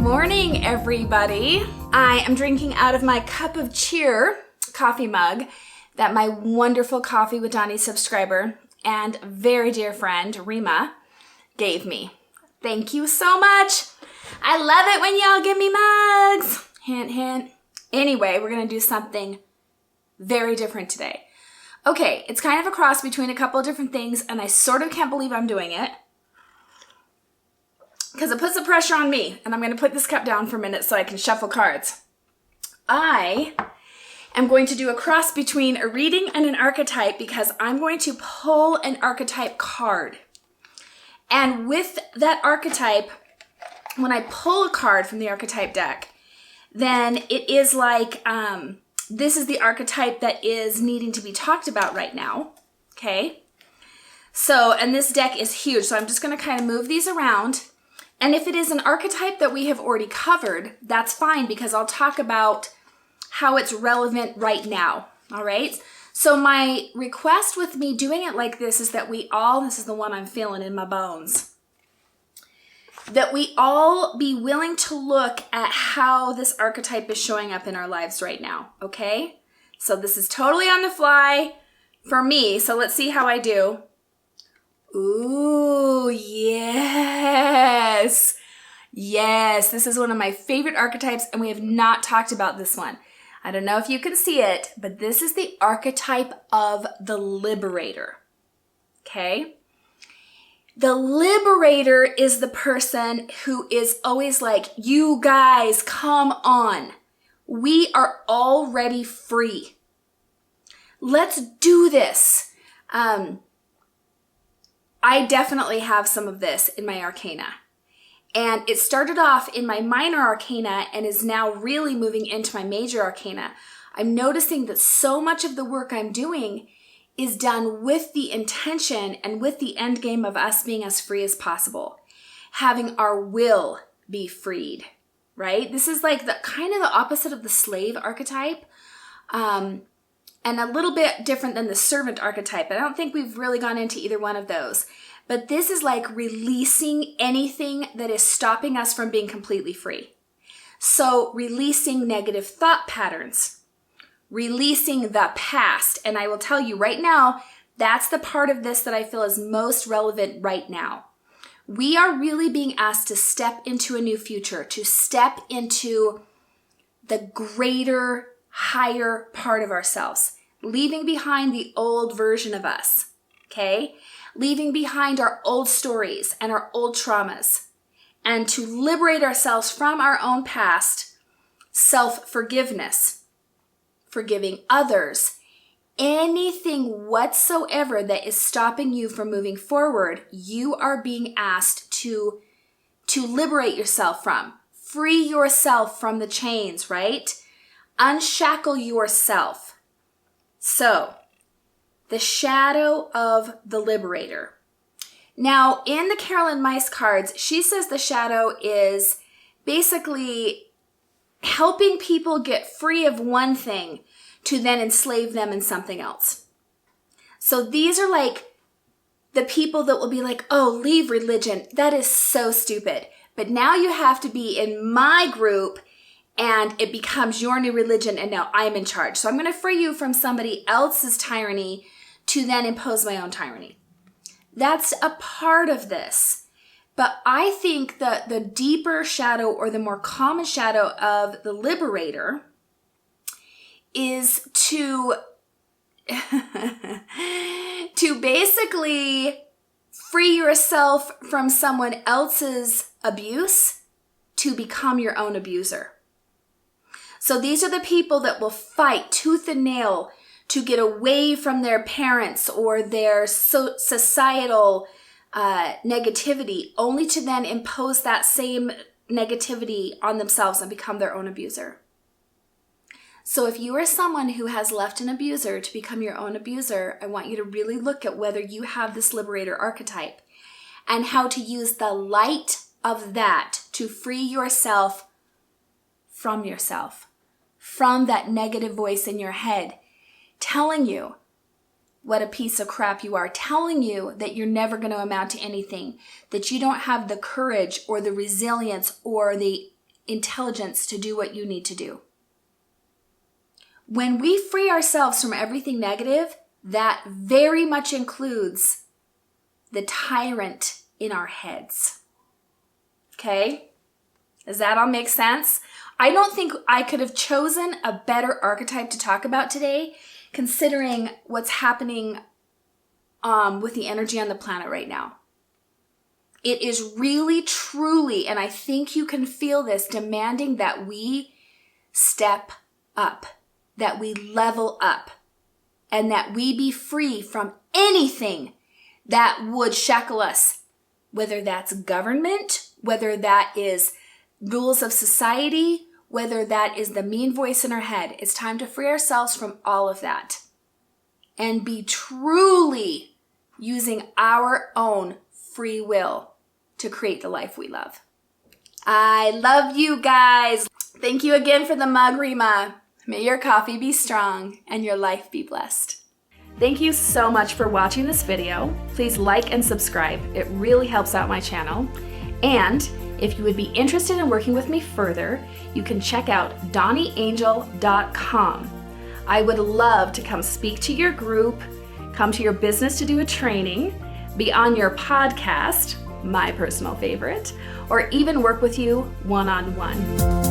morning, everybody. I am drinking out of my cup of cheer coffee mug that my wonderful Coffee with Dawni subscriber and very dear friend, Rima, gave me. Thank you so much. I love it when y'all give me mugs. Hint, hint. Anyway, we're going to do something very different today. Okay, it's kind of a cross between a couple of different things, and I sort of can't believe I'm doing it because it puts the pressure on me, and I'm going to put this cup down for a minute so I can shuffle cards. I am going to do a cross between a reading and an archetype because I'm going to pull an archetype card. And with that archetype, when I pull a card from the archetype deck, then it is like, this is the archetype that is needing to be talked about right now, okay? So, and this deck is huge, so I'm just gonna kind of move these around. And if it is an archetype that we have already covered, that's fine because I'll talk about how it's relevant right now, all right? So my request with me doing it like this is that we all, this is the one I'm feeling in my bones, that we all be willing to look at how this archetype is showing up in our lives right now, okay? So this is totally on the fly for me, so let's see how I do. Ooh, yes. Yes, this is one of my favorite archetypes, and we have not talked about this one. I don't know if you can see it, but this is the archetype of the Liberator, okay? The Liberator is the person who is always like, you guys, come on. We are already free. Let's do this. I definitely have some of this in my arcana. And it started off in my minor arcana and is now really moving into my major arcana. I'm noticing that so much of the work I'm doing is done with the intention and with the end game of us being as free as possible. Having our will be freed, right? This is like the kind of the opposite of the slave archetype. And a little bit different than the servant archetype. I don't think we've really gone into either one of those. But this is like releasing anything that is stopping us from being completely free. So releasing negative thought patterns, releasing the past. And I will tell you right now, that's the part of this that I feel is most relevant right now. We are really being asked to step into a new future, to step into the greater, higher part of ourselves, leaving behind the old version of us, okay? Leaving behind our old stories and our old traumas, and to liberate ourselves from our own past, self-forgiveness, forgiving others, anything whatsoever that is stopping you from moving forward, you are being asked to liberate yourself from. Free yourself from the chains, right? Unshackle yourself. So, the shadow of the Liberator. Now, in the Carolyn Myss cards, she says the shadow is basically helping people get free of one thing to then enslave them in something else. So these are like the people that will be like, oh, leave religion. That is so stupid. But now you have to be in my group and it becomes your new religion and now I'm in charge. So I'm going to free you from somebody else's tyranny to then impose my own tyranny. That's a part of this. But I think that the deeper shadow or the more common shadow of the Liberator is to basically free yourself from someone else's abuse to become your own abuser. So these are the people that will fight tooth and nail to get away from their parents or their societal negativity, only to then impose that same negativity on themselves and become their own abuser. So if you are someone who has left an abuser to become your own abuser, I want you to really look at whether you have this Liberator archetype and how to use the light of that to free yourself, from that negative voice in your head telling you what a piece of crap you are, telling you that you're never going to amount to anything, that you don't have the courage or the resilience or the intelligence to do what you need to do. When we free ourselves from everything negative, that very much includes the tyrant in our heads. Okay? Does that all make sense? I don't think I could have chosen a better archetype to talk about today, considering what's happening with the energy on the planet right now. It is really, truly, and I think you can feel this, demanding that we step up, that we level up, and that we be free from anything that would shackle us, whether that's government, whether that is rules of society, whether that is the mean voice in our head. It's time to free ourselves from all of that and be truly using our own free will to create the life we love. I love you guys. Thank you again for the mug, Rima. May your coffee be strong and your life be blessed. Thank you so much for watching this video. Please like and subscribe. It really helps out my channel. And if you would be interested in working with me further, you can check out DawniAngel.com. I would love to come speak to your group, come to your business to do a training, be on your podcast, my personal favorite, or even work with you one-on-one.